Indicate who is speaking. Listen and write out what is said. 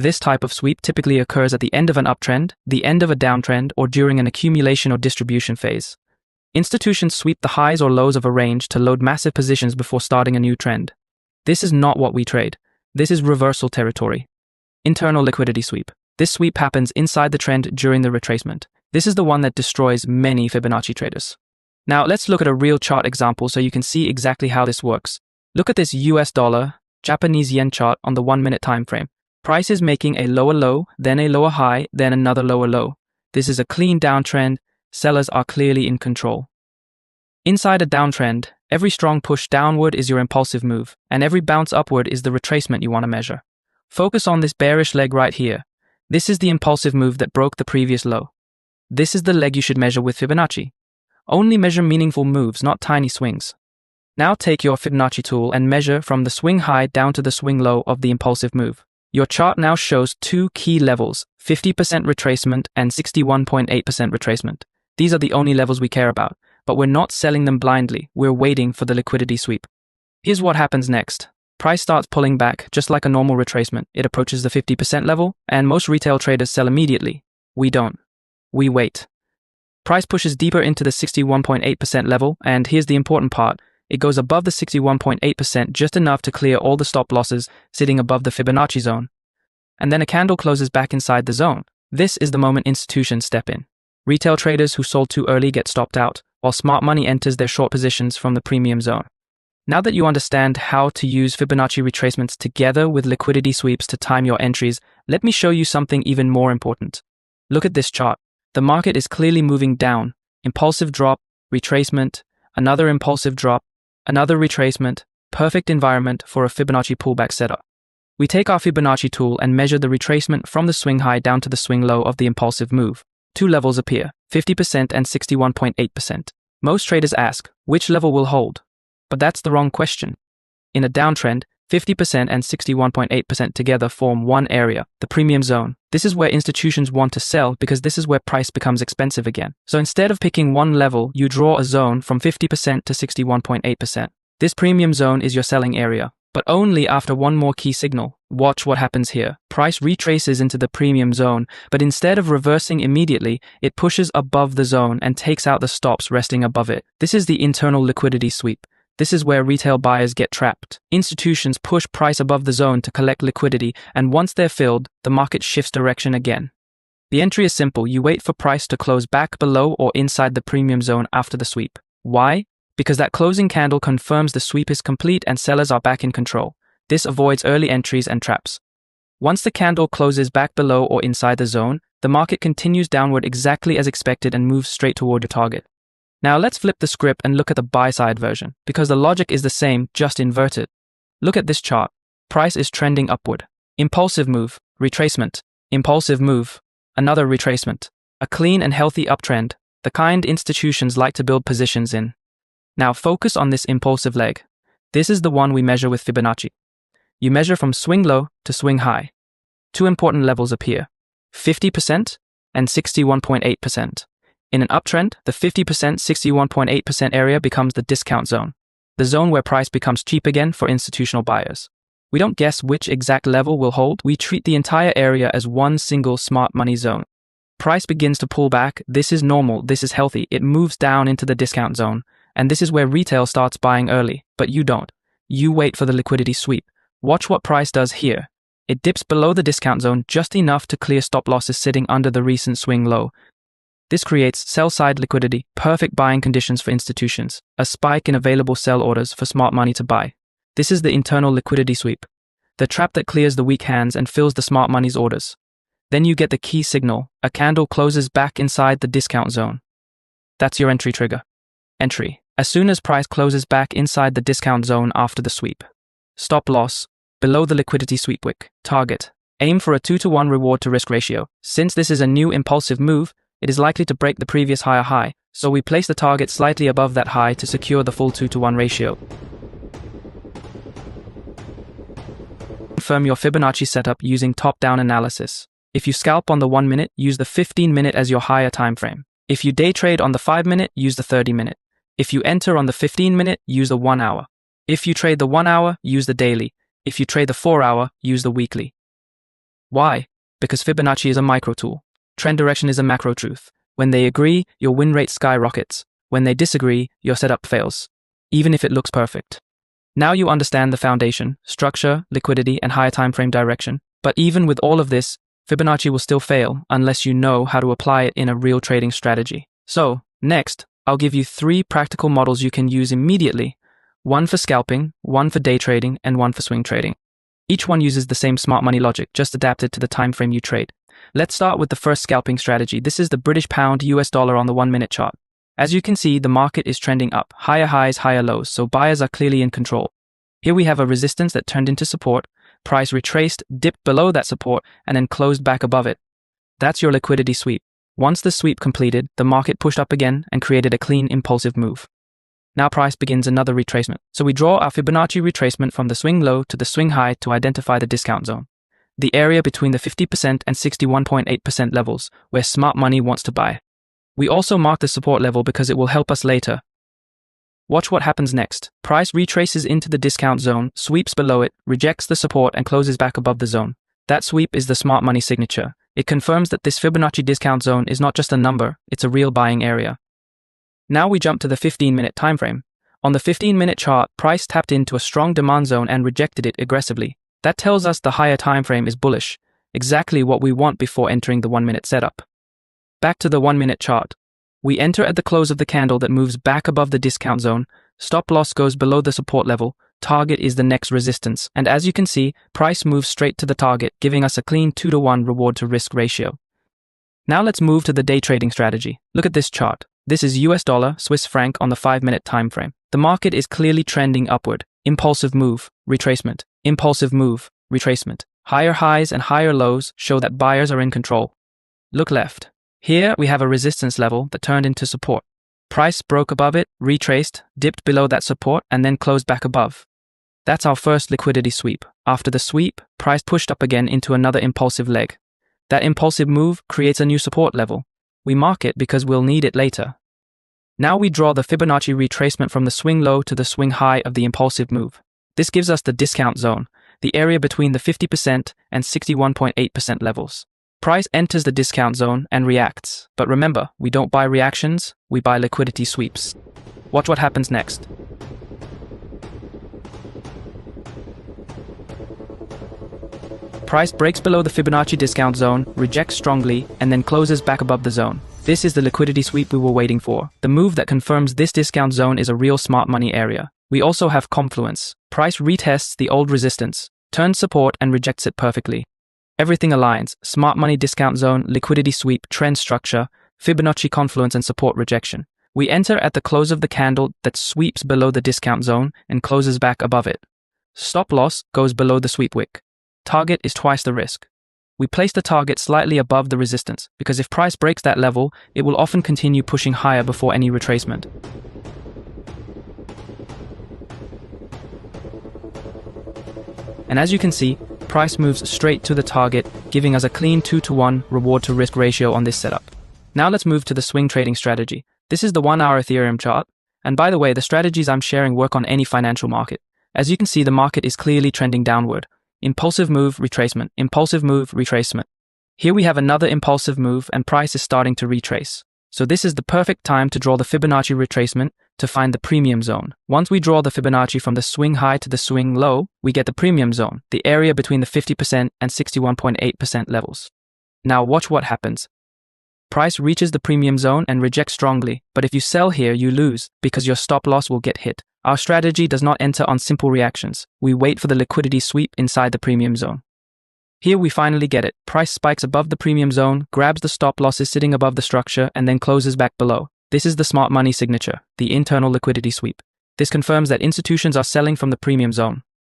Speaker 1: This type of sweep typically occurs at the end of an uptrend, the end of a downtrend, or during an accumulation or distribution phase. Institutions sweep the highs or lows of a range to load massive positions before starting a new trend. This is not what we trade. This is reversal territory. Internal liquidity sweep. This sweep happens inside the trend during the retracement. This is the one that destroys many Fibonacci traders. Now let's look at a real chart example so you can see exactly how this works. Look at this US dollar, Japanese yen chart on the 1-minute time frame. Price is making a lower low, then a lower high, then another lower low. This is a clean downtrend. Sellers are clearly in control. Inside a downtrend, every strong push downward is your impulsive move, and every bounce upward is the retracement you want to measure. Focus on this bearish leg right here. This is the impulsive move that broke the previous low. This is the leg you should measure with Fibonacci. Only measure meaningful moves, not tiny swings. Now take your Fibonacci tool and measure from the swing high down to the swing low of the impulsive move. Your chart now shows two key levels, 50% retracement and 61.8% retracement. These are the only levels we care about, but we're not selling them blindly. We're waiting for the liquidity sweep. Here's what happens next. Price starts pulling back, just like a normal retracement. It approaches the 50% level, and most retail traders sell immediately. We don't. We wait. Price pushes deeper into the 61.8% level, and here's the important part. It goes above the 61.8% just enough to clear all the stop losses sitting above the Fibonacci zone. And then a candle closes back inside the zone. This is the moment institutions step in. Retail traders who sold too early get stopped out, while smart money enters their short positions from the premium zone. Now that you understand how to use Fibonacci retracements together with liquidity sweeps to time your entries, let me show you something even more important. Look at this chart. The market is clearly moving down. Impulsive drop, retracement, another impulsive drop, another retracement, perfect environment for a Fibonacci pullback setup. We take our Fibonacci tool and measure the retracement from the swing high down to the swing low of the impulsive move. Two levels appear, 50% and 61.8%. Most traders ask, which level will hold? But that's the wrong question. In a downtrend, 50% and 61.8% together form one area, the premium zone. This is where institutions want to sell because this is where price becomes expensive again. So instead of picking one level, you draw a zone from 50% to 61.8%. This premium zone is your selling area, but only after one more key signal. Watch what happens here. Price retraces into the premium zone, but instead of reversing immediately, it pushes above the zone and takes out the stops resting above it. This is the internal liquidity sweep. This is where retail buyers get trapped. Institutions push price above the zone to collect liquidity, and once they're filled, the market shifts direction again. The entry is simple. You wait for price to close back below or inside the premium zone after the sweep. Why? Because that closing candle confirms the sweep is complete and sellers are back in control. This avoids early entries and traps. Once the candle closes back below or inside the zone, the market continues downward exactly as expected and moves straight toward your target. Now let's flip the script and look at the buy-side version, because the logic is the same, just inverted. Look at this chart. Price is trending upward. Impulsive move, retracement. Impulsive move, another retracement. A clean and healthy uptrend, the kind institutions like to build positions in. Now focus on this impulsive leg. This is the one we measure with Fibonacci. You measure from swing low to swing high. Two important levels appear, 50% and 61.8%. In an uptrend, the 50%, 61.8% area becomes the discount zone, the zone where price becomes cheap again for institutional buyers. We don't guess which exact level will hold, we treat the entire area as one single smart money zone. Price begins to pull back, this is normal, this is healthy, it moves down into the discount zone, and this is where retail starts buying early, but you don't. You wait for the liquidity sweep. Watch what price does here. It dips below the discount zone just enough to clear stop losses sitting under the recent swing low. This creates sell-side liquidity, perfect buying conditions for institutions, a spike in available sell orders for smart money to buy. This is the internal liquidity sweep, the trap that clears the weak hands and fills the smart money's orders. Then you get the key signal, a candle closes back inside the discount zone. That's your entry trigger. Entry, as soon as price closes back inside the discount zone after the sweep. Stop loss, below the liquidity sweep wick. Target, aim for a 2-to-1 reward to risk ratio. Since this is a new impulsive move, it is likely to break the previous higher high, so we place the target slightly above that high to secure the full 2-to-1 ratio. Confirm your Fibonacci setup using top-down analysis. If you scalp on the 1-minute, use the 15-minute as your higher time frame. If you day trade on the 5-minute, use the 30-minute. If you enter on the 15-minute, use the 1 hour. If you trade the 1 hour, use the daily. If you trade the 4 hour, use the weekly. Why? Because Fibonacci is a micro tool. Trend direction is a macro truth. When they agree, your win rate skyrockets. When they disagree, your setup fails, even if it looks perfect. Now you understand the foundation, structure, liquidity, and higher time frame direction. But even with all of this, Fibonacci will still fail unless you know how to apply it in a real trading strategy. So, next, I'll give you 3 practical models you can use immediately. One for scalping, one for day trading, and one for swing trading. Each one uses the same smart money logic, just adapted to the time frame you trade. Let's start with the first scalping strategy. This is the British pound US dollar on the 1-minute chart. As you can see, the market is trending up, higher highs, higher lows, so buyers are clearly in control. Here we have a resistance that turned into support, price retraced, dipped below that support, and then closed back above it. That's your liquidity sweep. Once the sweep completed, the market pushed up again and created a clean, impulsive move. Now price begins another retracement. So we draw our Fibonacci retracement from the swing low to the swing high to identify the discount zone, the area between the 50% and 61.8% levels where smart money wants to buy. We also mark the support level because it will help us later. Watch what happens next. Price retraces into the discount zone, sweeps below it, rejects the support, and closes back above the zone. That sweep is the smart money signature. It confirms that this Fibonacci discount zone is not just a number, it's a real buying area. Now we jump to the 15-minute time frame. On the 15-minute chart, price tapped into a strong demand zone and rejected it aggressively. That tells us the higher time frame is bullish, exactly what we want before entering the 1-minute setup. Back to the 1-minute chart. We enter at the close of the candle that moves back above the discount zone, stop loss goes below the support level, target is the next resistance, and as you can see, price moves straight to the target, giving us a clean 2-to-1 reward to risk ratio. Now let's move to the day trading strategy. Look at this chart. This is US dollar, Swiss franc on the 5-minute time frame. The market is clearly trending upward. Impulsive move, retracement. Impulsive move, retracement. Higher highs and higher lows show that buyers are in control. Look left. Here we have a resistance level that turned into support. Price broke above it, retraced, dipped below that support, and then closed back above. That's our first liquidity sweep. After the sweep, price pushed up again into another impulsive leg. That impulsive move creates a new support level. We mark it because we'll need it later. Now we draw the Fibonacci retracement from the swing low to the swing high of the impulsive move. This gives us the discount zone, the area between the 50% and 61.8% levels. Price enters the discount zone and reacts. But remember, we don't buy reactions, we buy liquidity sweeps. Watch what happens next. Price breaks below the Fibonacci discount zone, rejects strongly, and then closes back above the zone. This is the liquidity sweep we were waiting for, the move that confirms this discount zone is a real smart money area. We also have confluence. Price retests the old resistance, turns support, and rejects it perfectly. Everything aligns: smart money discount zone, liquidity sweep, trend structure, Fibonacci confluence, and support rejection. We enter at the close of the candle that sweeps below the discount zone and closes back above it. Stop loss goes below the sweep wick. Target is twice the risk. We place the target slightly above the resistance because if price breaks that level, it will often continue pushing higher before any retracement. And as you can see, price moves straight to the target, giving us a clean 2-to-1 reward to risk ratio on this setup. Now let's move to the swing trading strategy. This is the 1-hour Ethereum chart. And by the way, the strategies I'm sharing work on any financial market. As you can see, the market is clearly trending downward. Impulsive move, retracement. Impulsive move, retracement. Here we have another impulsive move and price is starting to retrace. So this is the perfect time to draw the Fibonacci retracement to find the premium zone. Once we draw the Fibonacci from the swing high to the swing low, we get the premium zone, the area between the 50% and 61.8% levels. Now watch what happens. Price reaches the premium zone and rejects strongly, but if you sell here, you lose because your stop loss will get hit. Our strategy does not enter on simple reactions. We wait for the liquidity sweep inside the premium zone. Here we finally get it. Price spikes above the premium zone, grabs the stop losses sitting above the structure, and then closes back below. This is the smart money signature, the internal liquidity sweep. This confirms that institutions are selling from the premium zone.